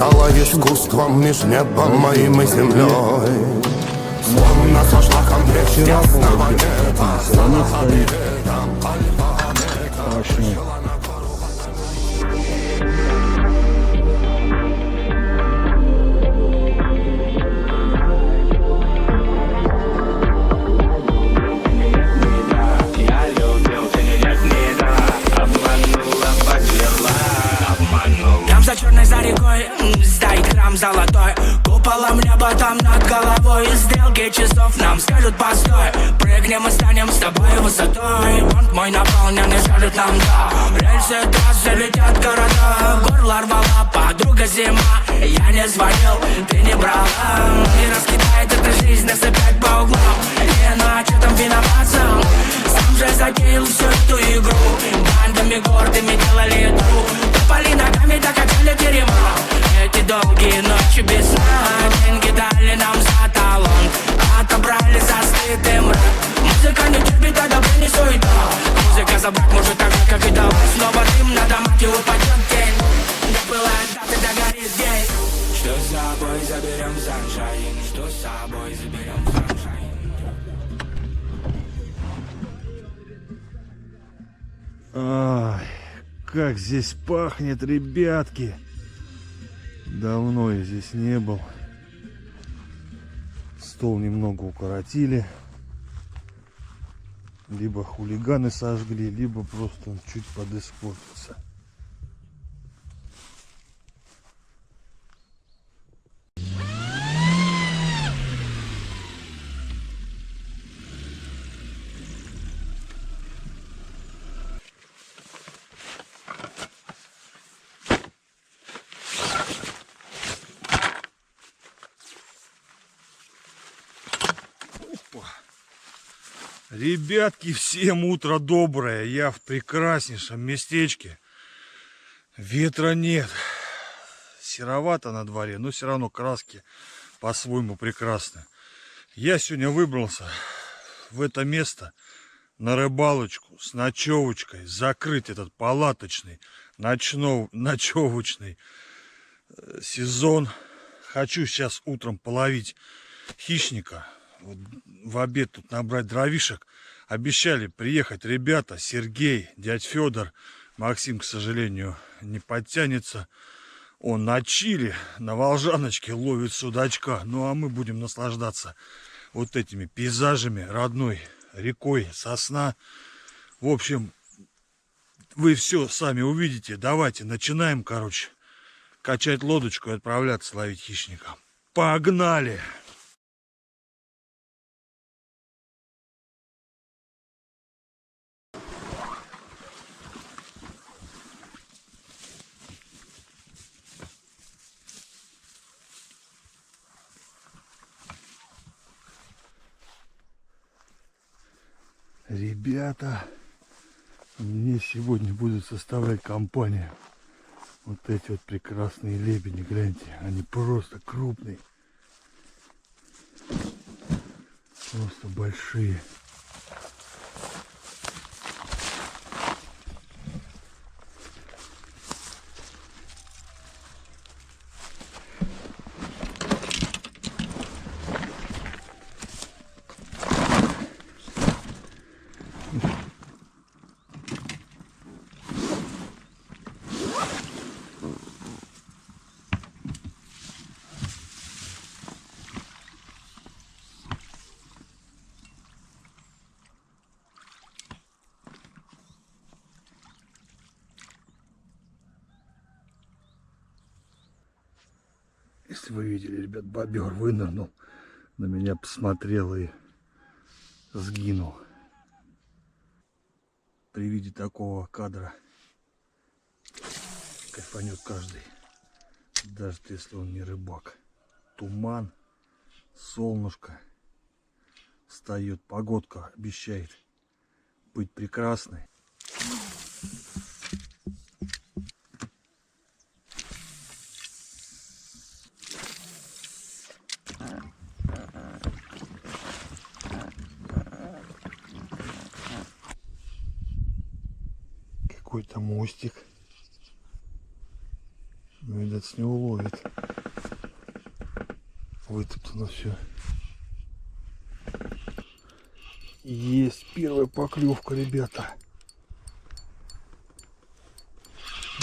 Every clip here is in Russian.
стало искусством меж небом моим и землей. Словно сошла комплект ясного неба. За черной за рекой стоит храм золотой, куполом неба там над головой. Стрелки часов нам скажут постой, прыгнем и станем с тобой высотой. Банк мой наполненный скажет нам да, рельсы трассы летят города. Горло рвала подруга зима, я не звонил, ты не брала. И раскидает эта жизнь нас опять по углам. Не на что там виноваться, сам же затеял всю эту игру. Бандами гордыми делали игру, топали ногами, докачали терема. Эти долгие ночи без сна, деньги дали нам за талант, отобрали за стыд и мрак. Музыка не терпит одобрение, суета. Музыка забрать может так же, как и давай. Снова дым на домах и упадет тень. Допылает даты, догорит день. Что с собой заберем саншайн, что с собой заберем саншайн. Ай, как здесь пахнет, ребятки. Давно я здесь не был. Стол немного укоротили. Либо хулиганы сожгли, либо просто он чуть подиспортился. Ребятки, всем утро доброе. Я в прекраснейшем местечке. Ветра нет. Серовато на дворе, но все равно краски по-своему прекрасны. Я сегодня выбрался в это место на рыбалочку с ночевочкой. Закрыть этот палаточный ночевочный сезон. Хочу сейчас утром половить хищника. Вот в обед тут набрать дровишек. Обещали приехать ребята, Сергей, дядь Федор. Максим, к сожалению, не подтянется. Он на чили, на Волжаночке ловит судачка. Ну а мы будем наслаждаться вот этими пейзажами, родной рекой, сосна. В общем, вы все сами увидите. Давайте начинаем, короче, качать лодочку и отправляться ловить хищника. Погнали! Ребята, мне сегодня будут составлять компанию вот эти вот прекрасные лебеди. Гляньте, они просто крупные, просто большие. Если вы видели, ребят, бобер вынырнул, на меня посмотрел и сгинул. При виде такого кадра кайфанет каждый, даже если он не рыбак. Туман, солнышко встает, погодка обещает быть прекрасной. Какой-то мостик. Ну и палец не уловит. Вытоптано все. Есть первая поклевка, ребята.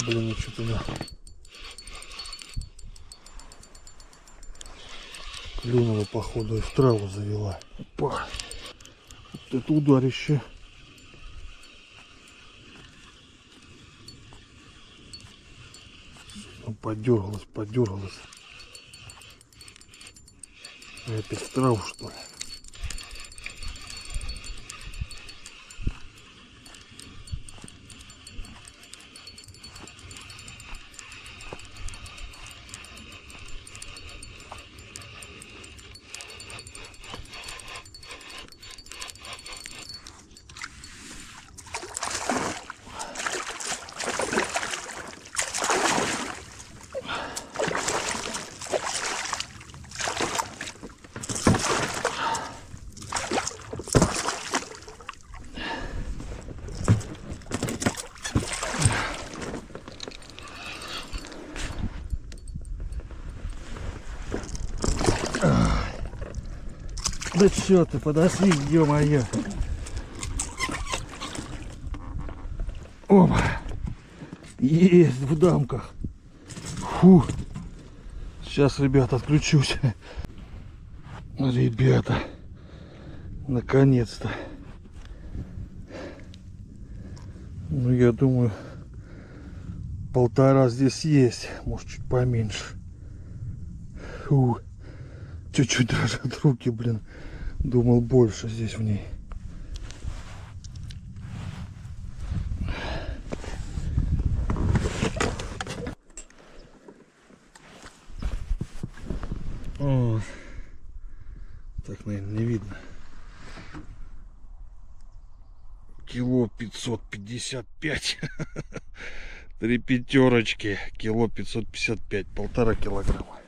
Блин, ну что-то да. Клюнула, походу, и в траву завела. Опа. Вот это ударище. Подергалась, подергалась. И опять в траву, что ли? Да чё ты, подошли, ё-моё. Опа. Есть в дамках. Фу. Сейчас, ребята, отключусь. Ребята. Наконец-то. Ну, я думаю, 1,5 здесь есть. Может, чуть поменьше. Фу. Чуть-чуть дрожат руки, блин. Думал, больше здесь в ней. О, так, наверное, не видно. Кило 555. 3 пятерочки. Кило 555. 1,5 килограмма.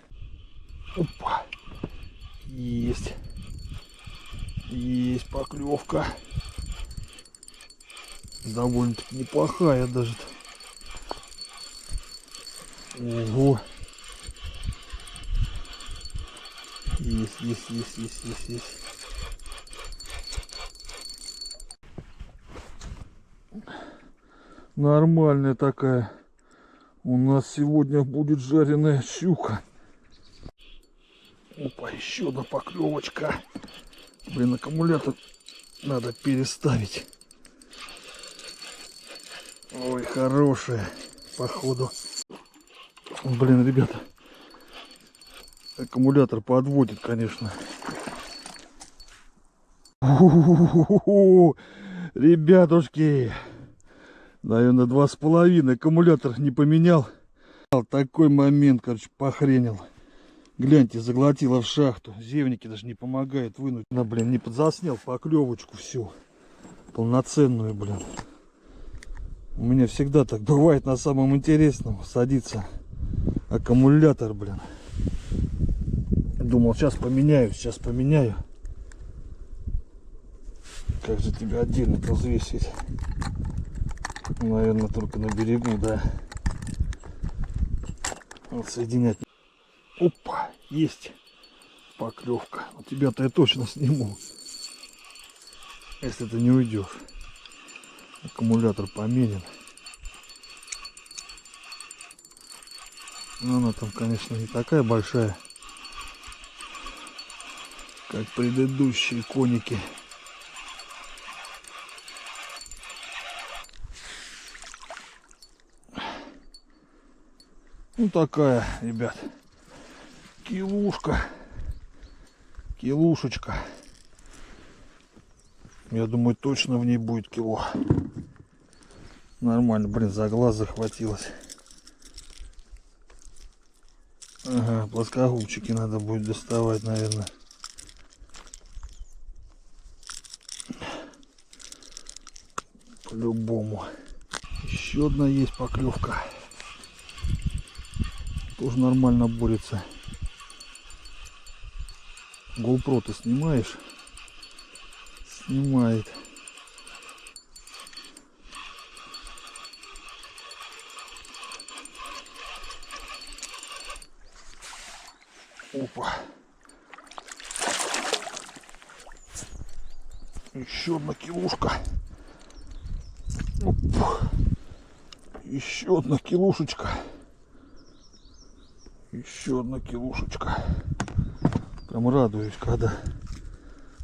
Опа. Есть. Есть поклевка. Довольно-таки неплохая даже. Ого. Есть. Нормальная такая. У нас сегодня будет жареная щука. Опа, еще одна поклевочка. Блин, аккумулятор надо переставить. Ой, хорошая, походу. Блин, ребята, аккумулятор подводит, конечно. Ребятушки, наверное, 2,5. Аккумулятор не поменял. Такой момент, короче, похренил. Гляньте, заглотила в шахту. Зевники даже не помогают вынуть. Да, блин, не подзаснял поклевочку всю. Полноценную, блин. У меня всегда так бывает на самом интересном. Садится аккумулятор, блин. Думал, сейчас поменяю. Как же тебя отдельно взвесить? Наверное, только на берегу, да. Вот соединять. Опа, есть поклевка. У тебя-то я точно сниму, если ты не уйдешь. Аккумулятор поменен. Но она там, конечно, не такая большая, как предыдущие коники. Ну такая, ребят. Килушечка. Я думаю, точно в ней будет кило. Нормально, блин, за глаз захватилась. Ага, плоскогубчики надо будет доставать, наверное. По-любому. Еще одна есть поклевка. Тоже нормально борется. GoPro ты снимаешь? Снимает. Опа. Еще одна килушка. Оп. Еще одна килушечка. Еще одна килушечка. Прям радуюсь, когда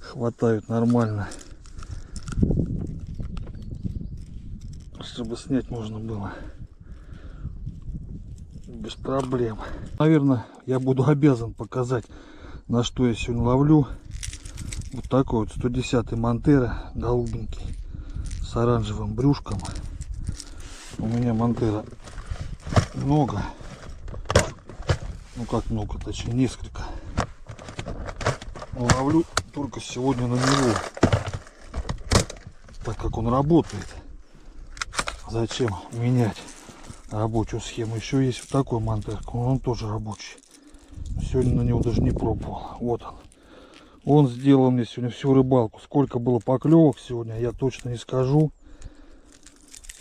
хватают нормально. Чтобы снять можно было без проблем. Наверное, я буду обязан показать, на что я сегодня ловлю. Вот такой вот 110-й Монтера, голубенький, с оранжевым брюшком. У меня Монтера много. Ну как много, точнее несколько. Но ловлю только сегодня на него, так как он работает. Зачем менять рабочую схему? Еще есть вот такой Монтерка, он тоже рабочий. Сегодня на него даже не пробовал. Вот он. Он сделал мне сегодня всю рыбалку. Сколько было поклевок сегодня, я точно не скажу.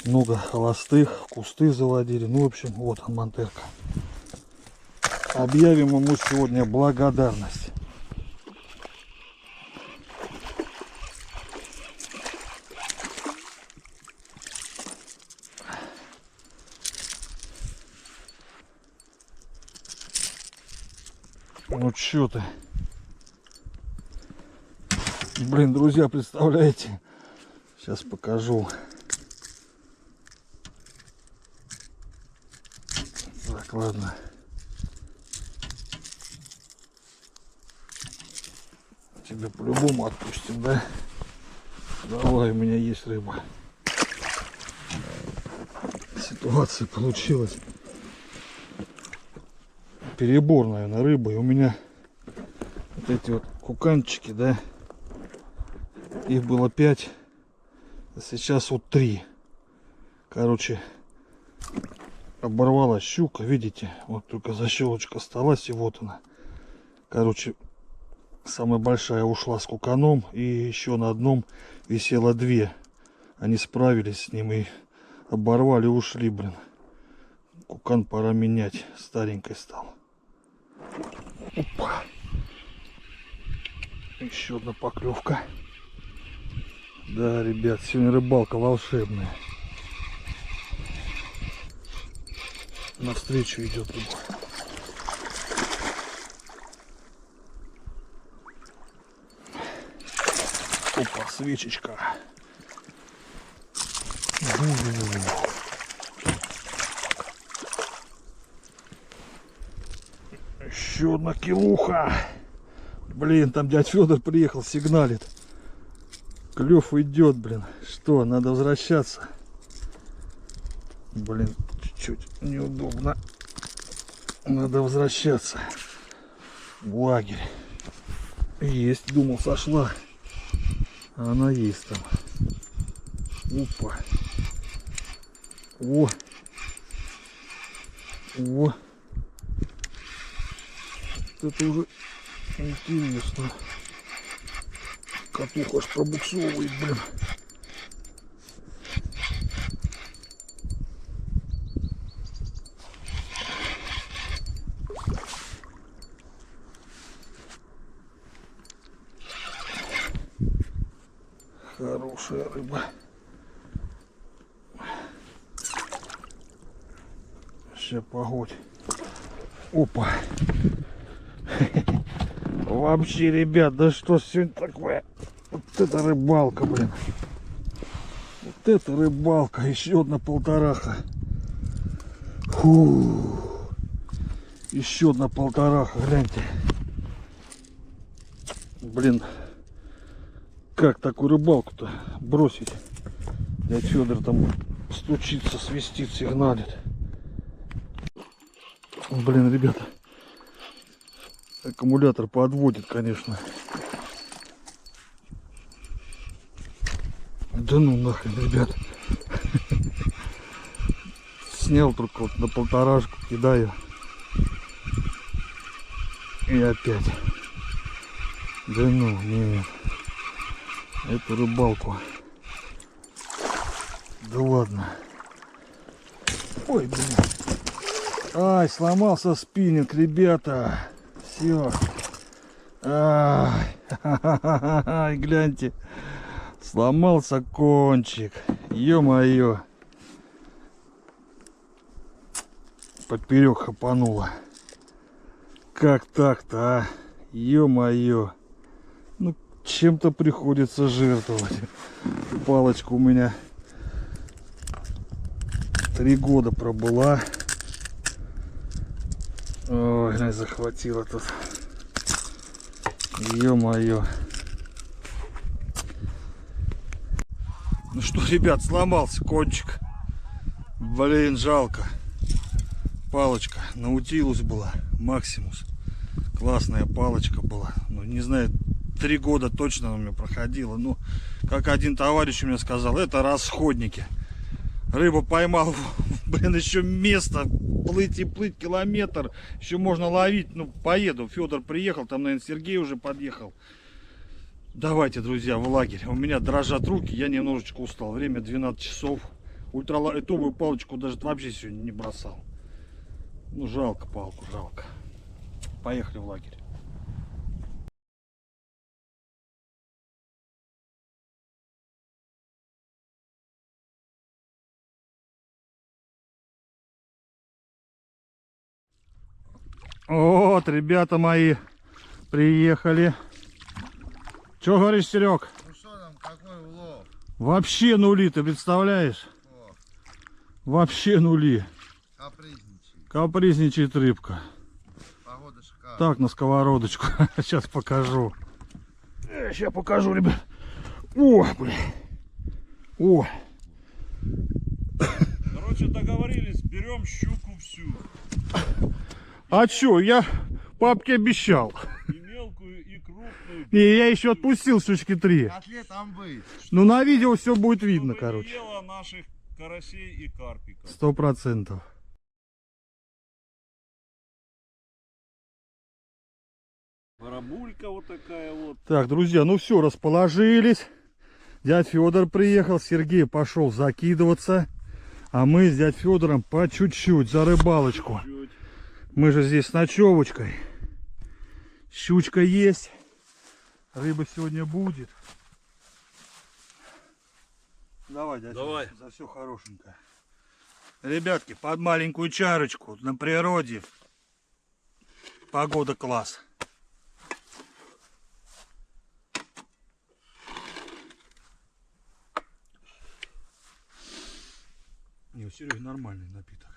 Много холостых, кусты заводили. Ну, в общем, вот он, Монтерка. Объявим ему сегодня благодарность. Ну чё ты? Блин, друзья, представляете? Сейчас покажу. Так, ладно. Тебя по-любому отпустим, да? Давай, у меня есть рыба. Ситуация получилась перебор, наверное, рыбы. И у меня вот эти вот куканчики, да, их было 5, а сейчас вот 3. Короче, оборвалась щука, видите, вот только защелочка осталась, и вот она. Короче, самая большая ушла с куканом, и еще на одном висело 2. Они справились с ним и оборвали, ушли, блин. Кукан пора менять, старенький стал. Опа. Еще одна поклевка. Да, ребят, сегодня рыбалка волшебная. Навстречу идет рыба. Опа, свечечка. Еще одна килуха. Блин, там дядь Федор приехал, сигналит. Клев идет, блин. Что, надо возвращаться. Блин, чуть-чуть неудобно. Надо возвращаться в лагерь. Есть, думал, сошла. А она есть там. Опа. О. О. Это уже интересно. Катуха аж пробуксовывает, блин. Хорошая рыба. Сейчас погодь. Опа. Вообще, ребят, да что сегодня такое? Вот это рыбалка, блин. Вот это рыбалка. Еще одна полтораха. Фу. Еще одна полтораха, гляньте. Блин. Как такую рыбалку-то бросить? Дядь Федор там стучится, свистит, сигналит. Блин, ребята. Аккумулятор подводит, конечно. Да ну нахрен, ребят. Снял только вот на полторашку, кидаю. И опять. Да ну, нет. Эту рыбалку. Да ладно. Ой, блин. Ай, сломался спиннинг, ребята. Все. Ай, гляньте. Сломался кончик. Ё-моё. Поперек хапануло. Как так-то, а? Ё-моё. Ну, чем-то приходится жертвовать. Палочка у меня 3 года пробыла. Ой, захватила тут. Ё-моё. Ну что, ребят, сломался кончик. Блин, жалко. Палочка Наутилус была, Максимус. Классная палочка была. Ну, не знаю, 3 года точно она у меня проходила. Ну, как один товарищ у меня сказал, это расходники. Рыбу поймал, блин, еще место. Плыть и плыть километр. Еще можно ловить. Ну, поеду. Федор приехал, там, наверное, Сергей уже подъехал. Давайте, друзья, в лагерь. У меня дрожат руки, я немножечко устал. Время 12 часов. Ультралайтовую палочку даже вообще сегодня не бросал. Ну, жалко палку, жалко. Поехали в лагерь. Вот, ребята мои, приехали. Че говоришь, Серег? Ну что там, какой улов? Вообще нули, ты представляешь? О, Вообще нули. капризничай. Капризничает рыбка. Погода шикарная. Так, на сковородочку. Сейчас покажу. Сейчас покажу, ребят. О, блин. О. Короче, договорились, берем щуку всю. А чё, я папке обещал. И мелкую, и крупную. Не, я еще отпустил штучки 3. Котлет там быть. Ну, на видео все будет видно, Чтобы не короче. ела наших карасей и карпиков. 100%. Барабулька вот такая вот. Так, друзья, ну все, расположились. Дядь Федор приехал, Сергей пошел закидываться. А мы с дядь Федором по чуть-чуть за рыбалочку. Чуть. Мы же здесь с ночевочкой. Щучка есть. Рыба сегодня будет. Давай, дядь Давай. Федор, за все хорошенькое. Ребятки, под маленькую чарочку на природе. Погода класс. Не, у Сереги нормальный напиток.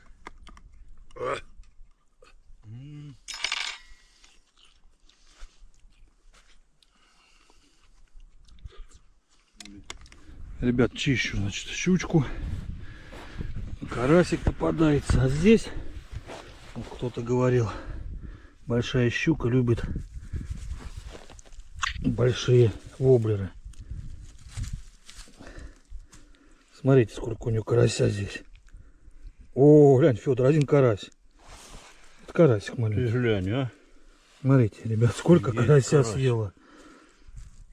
Ребят, чищу, значит, щучку. Карасик попадается. А здесь, вот кто-то говорил, большая щука любит большие воблеры. Смотрите, сколько у него карася здесь. О, глянь, Федор, один карась. Это карасик маленький. Ты глянь, а? Смотрите, ребят, сколько Есть карася карась. съела.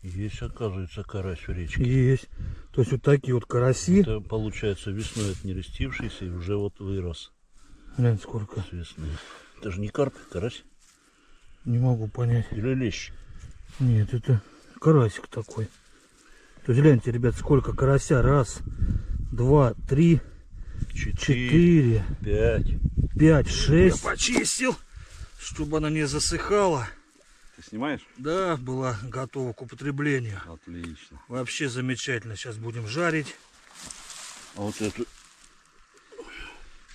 Есть, оказывается, карась в речке. Есть. То есть вот такие вот караси. Это получается весной отнерестившийся и уже вот вырос Глянь, сколько. с весны. Это же не карп, карась Не могу понять. или лещ. Нет, это карасик такой. То есть гляньте, ребят, сколько карася. Раз, два, три, 4, 5. 5, 6. Я почистил, чтобы она не засыхала. Ты снимаешь? Да, была готова к употреблению. Отлично. Вообще замечательно. Сейчас будем жарить. А вот эту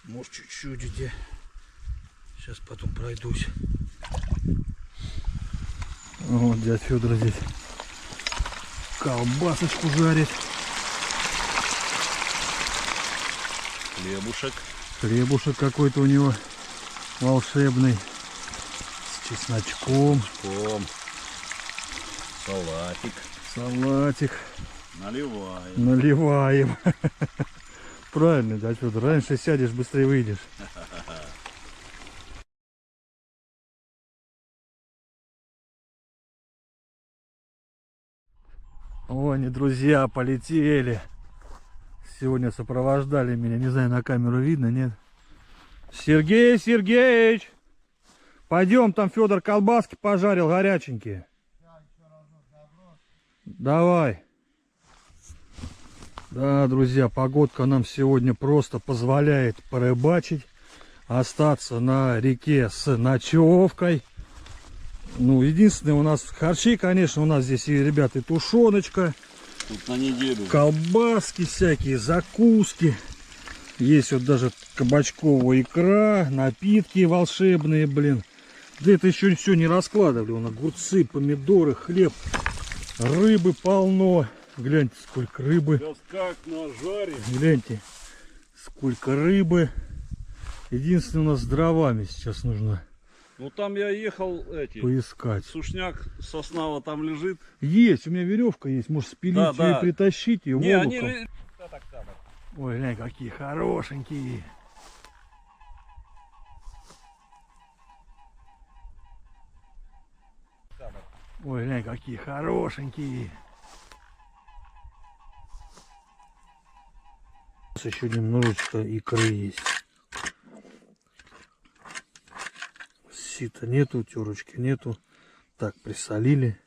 Может, чуть-чуть где. Сейчас потом пройдусь. Вот дядя Федор здесь колбасочку жарит. хлебушек. Хлебушек какой-то у него волшебный. С чесночком. Салатик. Салатик. Наливаем. Наливаем. Правильно, дядя Федор. Раньше сядешь, быстрее выйдешь. О, они, друзья, полетели. Сегодня сопровождали меня. Не знаю, на камеру видно, нет? Сергей Сергеевич! Пойдем, там Федор колбаски пожарил горяченькие. Давай. Да, друзья, погодка нам сегодня просто позволяет порыбачить, остаться на реке с ночевкой. Ну, единственное, у нас харчи, конечно, у нас здесь и, ребята, и тушеночка, Тут на неделю. колбаски всякие, закуски. Есть вот даже кабачковая икра, напитки волшебные, блин. Да это еще все не раскладывали. Вон огурцы, помидоры, хлеб, рыбы полно. Гляньте, сколько рыбы. Сейчас как нажарим. Гляньте, сколько рыбы. Единственное, у нас с дровами сейчас нужно Ну там я ехал, поискать. сушняк соснава там лежит. Есть, у меня веревка есть. Может, спилить Да, ее да. и притащить ее Не, волоком. они... Ой, глянь, какие хорошенькие. Ой, глянь, какие хорошенькие. У нас еще немножечко икры есть. Сита нету, терочки нету. Так, присолили.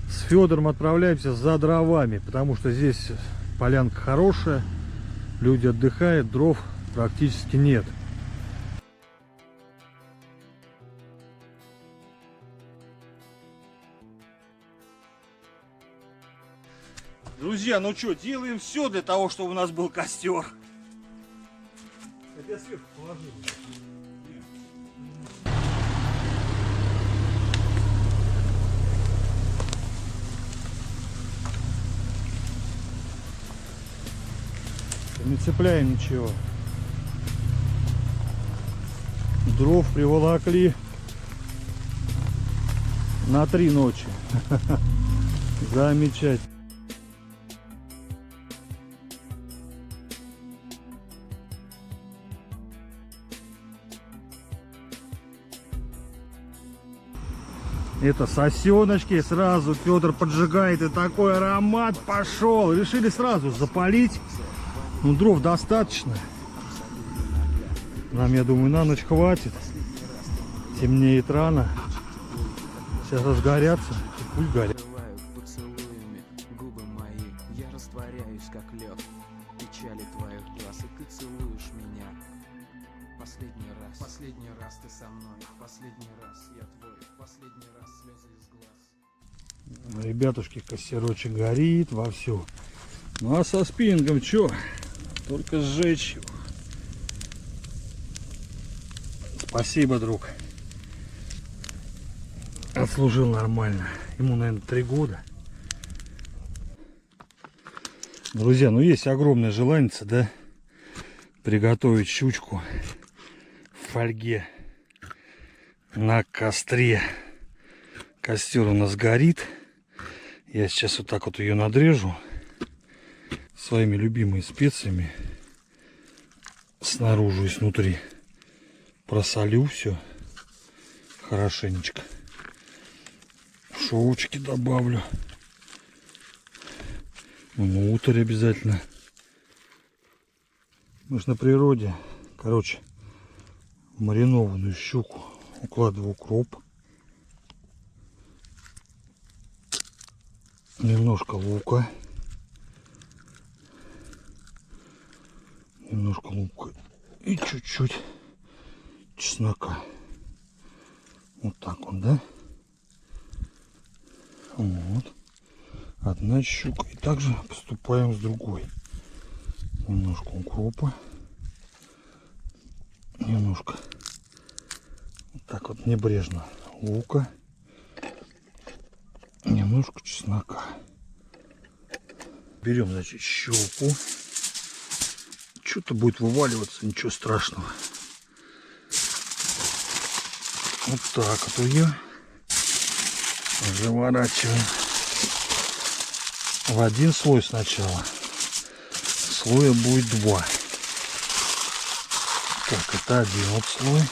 С Федором отправляемся за дровами, потому что здесь полянка хорошая, люди отдыхают, дров практически нет. Друзья, ну что, делаем все для того, чтобы у нас был костер. Я сверху положил. Не цепляем ничего. Дров приволокли на 3 ночи. Замечательно. Это сосеночки сразу Федор поджигает, и такой аромат пошел. Решили сразу запалить. Ну, дров достаточно. Нам, я думаю, на ночь хватит. Темнеет рано. Сейчас разгорятся. И пусть горят. Поцелуями губы мои, я растворяюсь как лед. Печали твоих глаз, и ты целуешь меня. Последний раз ты со мной, последний раз я твой, последний раз слезы из глаз. Ребятушки, костерочек горит вовсю. Ну а со спиннингом что? Только сжечь его. Спасибо, друг. Отслужил нормально. Ему, наверное, 3 года. Друзья, ну есть огромное желание, да, приготовить щучку в фольге на костре. Костер у нас горит. Я сейчас вот так вот ее надрежу своими любимыми специями снаружи и снутри. Просолю все хорошенечко. Шовочки добавлю. Внутрь обязательно. Мы ж на природе. Короче, в маринованную щуку укладываю укроп. Немножко лука. Немножко лука. И чуть-чуть чеснока. Вот так вот, да? Вот. Одна щука. И также поступаем с другой. Немножко укропа. Немножко. Вот так вот небрежно лука. Немножко чеснока. Берем, значит, щуку. Что-то будет вываливаться, ничего страшного. Вот так вот ее заворачиваем в один слой сначала. Слоя будет 2. Так, это один вот слой.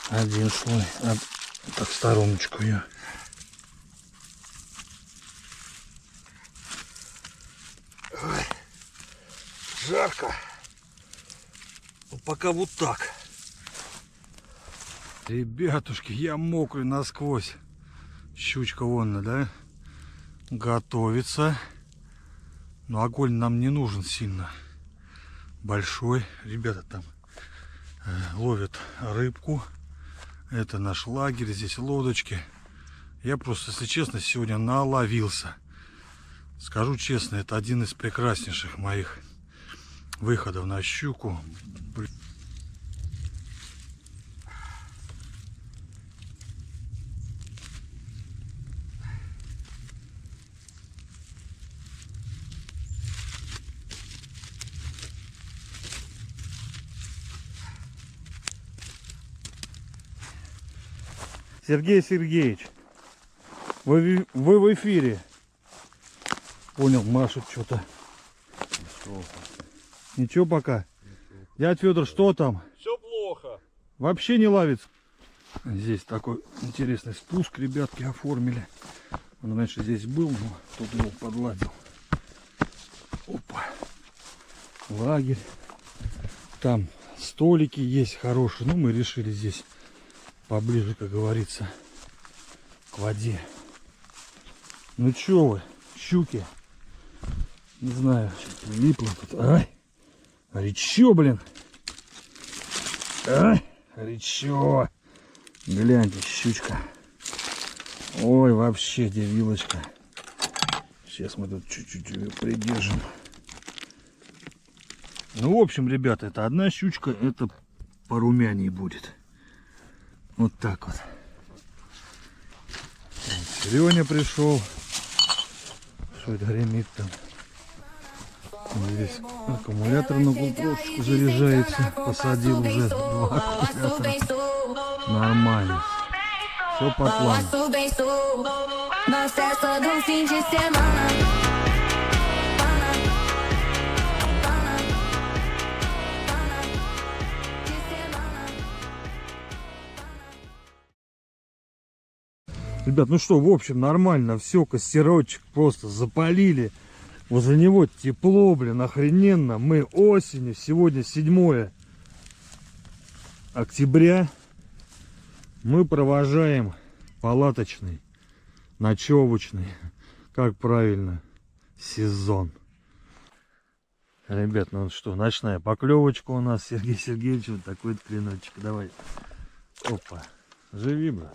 Один слой. Так, в стороночку ее. Ой, жарко. Ну, пока вот так. Ребятушки, я мокрый насквозь. Щучка вон, да? Готовится. Но огонь нам не нужен сильно большой. Ребята там ловят рыбку. Это наш лагерь, здесь лодочки. Я просто, если честно, сегодня наловился. Скажу честно, это один из прекраснейших моих выходов на щуку. Сергей Сергеевич, вы в эфире. Понял, машет что-то. Ничего пока. Дядь Федор, что там? Все плохо. Вообще не ловится. Здесь такой интересный спуск ребятки оформили. Он раньше здесь был, но тут его подладил. Опа. Лагерь. Там столики есть хорошие. Ну, мы решили здесь поближе, как говорится, к воде. Ну чё вы, щуки? Не знаю, что-то липло тут. Ай! Горячо, блин! Ай! Горячо! Гляньте, щучка. Ой, вообще, где вилочка. Сейчас мы тут чуть-чуть ее придержим. Ну, в общем, ребята, это одна щучка, это порумяней будет. Вот так вот. Леня пришел. Что это гремит там? Здесь аккумулятор на GoPro заряжается. Посадил уже 2 аккумулятора. Нормально. Все по плану. Ребят, ну что, в общем, нормально. Все, костерочек просто запалили. Возле него тепло, блин, охрененно. Мы осенью, сегодня 7 октября. Мы провожаем палаточный, ночевочный, как правильно, сезон. Ребят, ну что, ночная поклевочка у нас. Сергей Сергеевич, вот такой клиночек. Давай. Опа. Живи, брат.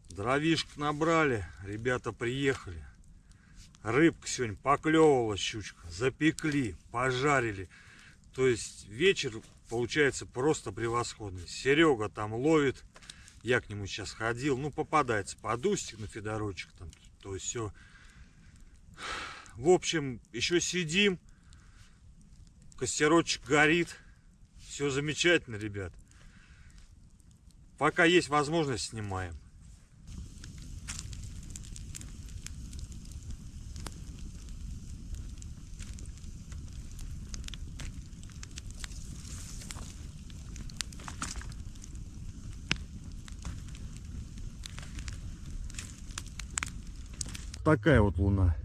Дровишек набрали, ребята приехали. Рыбка сегодня поклевывала, щучка. Запекли, пожарили. То есть вечер получается просто превосходный. Серега там ловит. Я к нему сейчас ходил. Ну, попадается под устик на фидорочек. Там, то есть все. В общем, еще сидим. Костерочек горит. Все замечательно, ребят. Пока есть возможность, снимаем. Такая вот луна.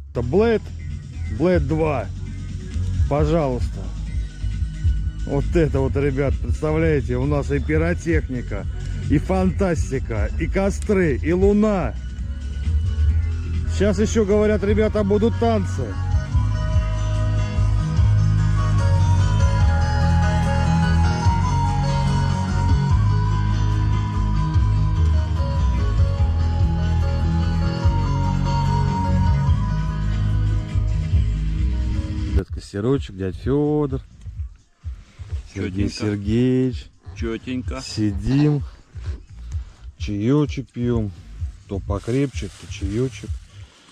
Это Blade 2. Пожалуйста. Вот это вот, ребят, представляете, у нас и пиротехника, и фантастика, и костры, и луна. Сейчас еще, говорят, ребята, будут танцы. Костерочек, дядь Федор, Сергей Чётенько. Сергеевич. Четенько. Сидим, чаечек пьем, то покрепче, то чаечек.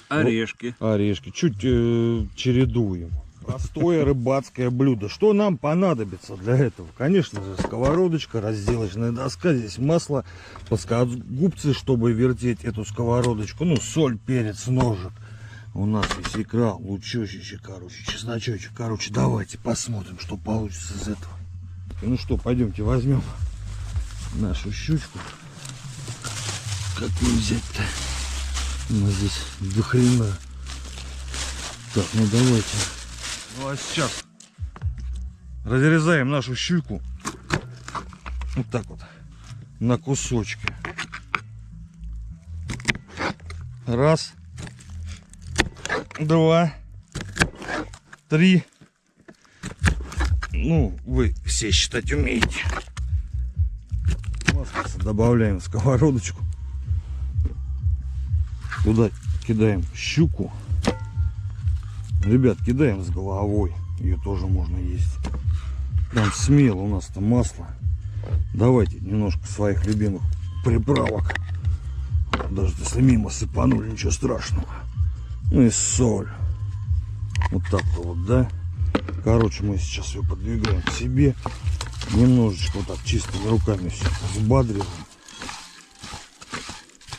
Орешки. Орешки, чуть чередуем. Простое рыбацкое блюдо. Что нам понадобится для этого? Конечно же, сковородочка, разделочная доска, здесь масло, плоскогубцы, чтобы вертеть эту сковородочку, ну, соль, перец, ножик. У нас есть икра, лучочек, короче, чесночочек. Короче, давайте посмотрим, что получится из этого. Ну что, пойдемте возьмем нашу щучку. Какую взять-то? У нас здесь до хрена. Так, ну давайте. Ну а сейчас Разрезаем нашу щуку вот так вот на кусочки. Раз, два, три. Ну, вы все считать умеете. Добавляем в сковородочку. Туда кидаем щуку. Ребят, кидаем с головой. Ее тоже можно есть. Там смело, у нас там масло. Давайте немножко своих любимых приправок. Даже если мимо сыпанули, ничего страшного. Ну и соль. Вот так вот, да. Короче, мы сейчас ее подвигаем к себе. Немножечко вот так чистыми руками все взбадриваем.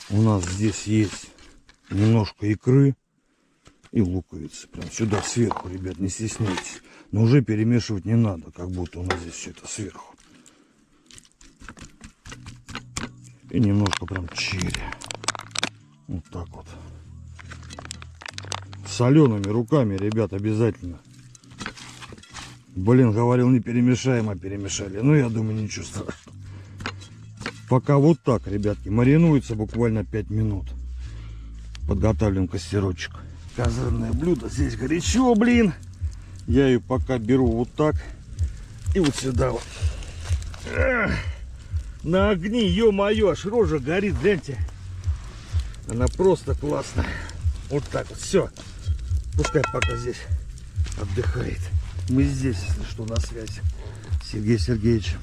У нас здесь есть немножко икры и луковицы. Прям сюда сверху, ребят, не стесняйтесь. Но уже перемешивать не надо, как будто у нас здесь все это сверху. И немножко прям чили. Вот так вот. Солеными руками, ребят, обязательно. Блин, говорил, не перемешаем, а перемешали. Ну, я думаю, ничего страшного. Пока вот так, ребятки, маринуется буквально 5 минут. Подготавливаем костерочек. Козырное блюдо. Здесь горячо, блин. Я ее пока беру вот так. И вот сюда вот. На огне, ё-моё, аж рожа горит, гляньте. Она просто классная. Вот так вот, все. Пускай пока здесь отдыхает. Мы здесь, если что, на связи с Сергеем Сергеевичем.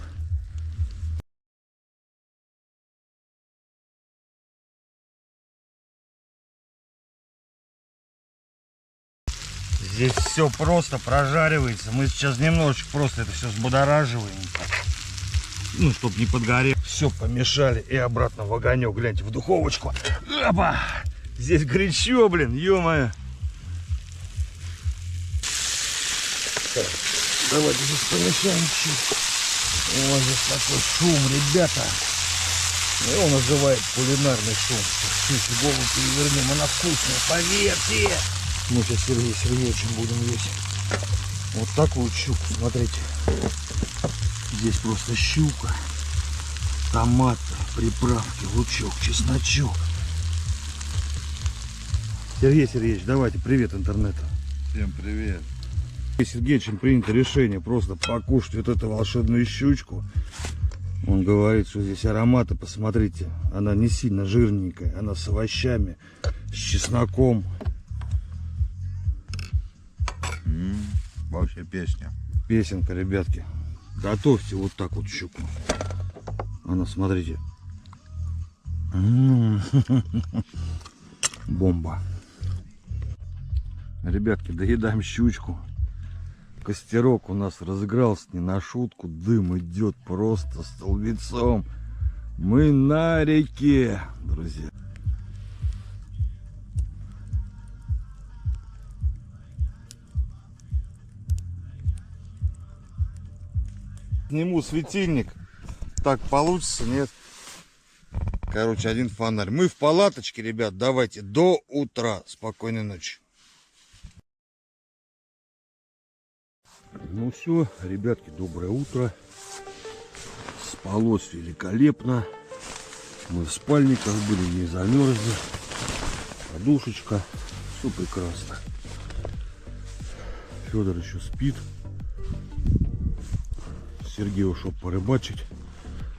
Здесь все просто прожаривается. Мы сейчас немножечко просто это все взбудораживаем. Ну, чтобы не подгорело. Все помешали и обратно в огонек. Гляньте, в духовочку. Опа! Здесь горячо, блин, ё-моё. Давайте здесь помешаем чуть. Вот здесь такой шум, ребята. Его называют кулинарный шум. Чуть голову перевернем, она вкусная, поверьте. Мы сейчас Сергеем Сергеевичем будем есть. Вот такую щуку, смотрите. Здесь просто щука, томаты, приправки, лучок, чесночок. Сергей Сергеевич, давайте привет интернету. Всем привет. Сергеевичем принято решение просто покушать вот эту волшебную щучку. Он говорит, что здесь ароматы, посмотрите, она не сильно жирненькая, она с овощами, с чесноком. Вообще песня. Песенка, ребятки. Готовьте вот так вот щуку. Она, смотрите. Бомба. Ребятки, доедаем щучку. Костерок у нас разыгрался не на шутку. Дым идет просто столбецом. Мы на реке, друзья. Сниму светильник. Так получится, нет? Короче, один фонарь. Мы в палаточке, ребят. Давайте до утра. Спокойной ночи. Ну все, ребятки, доброе утро. Спалось великолепно. Мы в спальниках были, не замерзли. Подушечка. Все прекрасно. Федор еще спит. Сергей ушел порыбачить.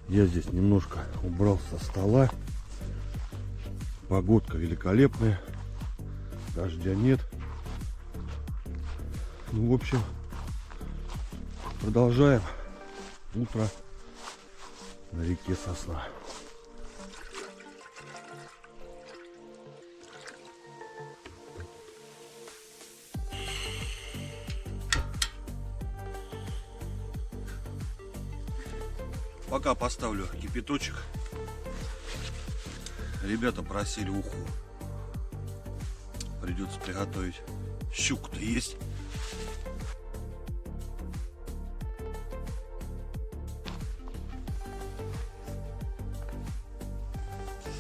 Я здесь немножко убрал со стола. Погодка великолепная. Дождя нет. Ну, в общем, продолжаем утро на реке Сосна. Пока поставлю кипяточек. Ребята просили уху. Придется приготовить. Щука-то есть.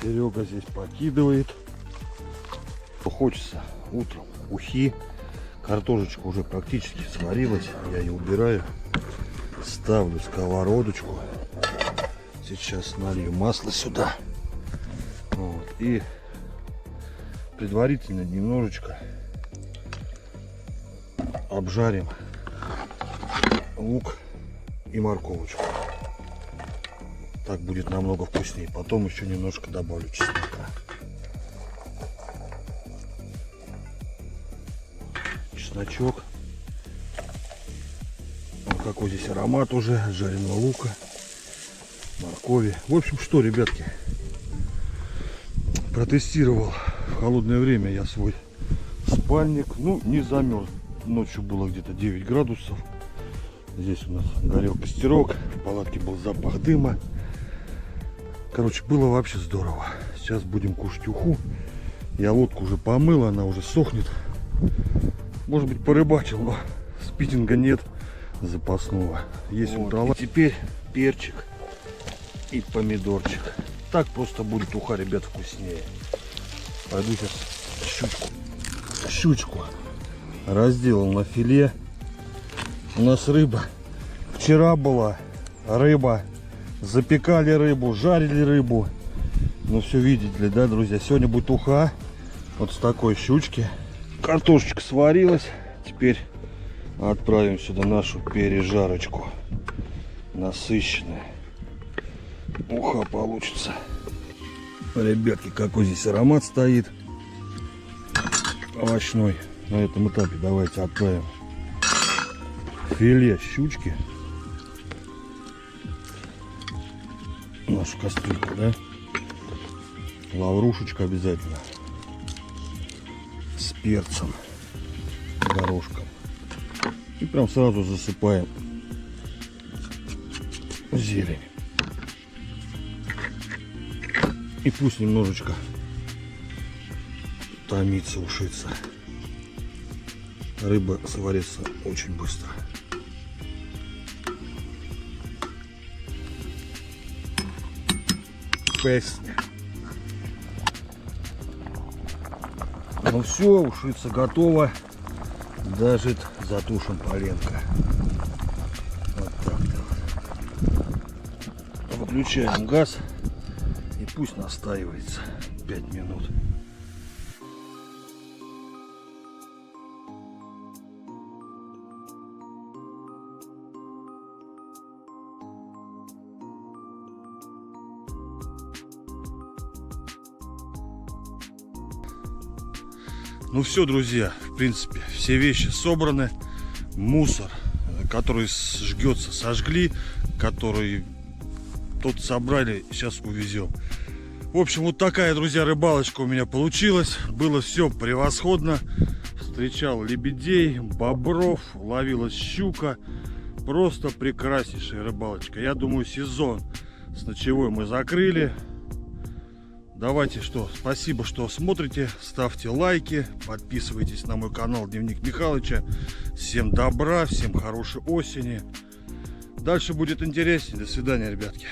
Серега здесь покидывает. Хочется утром ухи. Картошечка уже практически сварилась. Я ее убираю. Ставлю сковородочку. Сейчас налью масло сюда. Вот. И предварительно немножечко обжарим лук и морковочку. Так будет намного вкуснее. Потом еще немножко добавлю чеснока. Чесночок. Вот какой здесь аромат уже жареного лука, моркови. В общем, что, ребятки, протестировал в холодное время я свой спальник. Ну, не замерз. Ночью было где-то 9 градусов. Здесь у нас горел костерок, в палатке был запах дыма. Короче, было вообще здорово. Сейчас будем кушать уху. Я лодку уже помыл, она уже сохнет. Может быть, порыбачил, но спиннинга нет запасного. Есть вот. И теперь перчик и помидорчик. Так просто будет уха, ребят, вкуснее. Пойду сейчас щучку разделал на филе. У нас рыба. Вчера была рыба. Запекали рыбу, жарили рыбу. Ну все видели, да, друзья? Сегодня будет уха. Вот с такой щучки. Картошечка сварилась. Теперь отправим сюда нашу пережарочку. Насыщенная. Уха получится. Ребятки, какой здесь аромат стоит. Овощной. На этом этапе давайте отправим филе щучки. Нашу кастрюльку, да? Лаврушечка обязательно. С перцем. Горошком. И прям сразу засыпаем зелень. И пусть немножечко томится, ушится. Рыба сварится очень быстро. Песня. Ну все, ушица готова. Даже затушим поленко. Вот так-то. Выключаем газ. И пусть настаивается 5 минут. Ну все, друзья, в принципе, все вещи собраны. Мусор, который жгется, сожгли, который тут собрали, сейчас увезем. В общем, вот такая, друзья, рыбалочка у меня получилась. Было все превосходно. Встречал лебедей, бобров, ловилась щука. Просто прекраснейшая рыбалочка. Я думаю, сезон с ночевой мы закрыли. Давайте что, спасибо, что смотрите, ставьте лайки, подписывайтесь на мой канал Дневник Михалыча. Всем добра, всем хорошей осени. Дальше будет интереснее. До свидания, ребятки.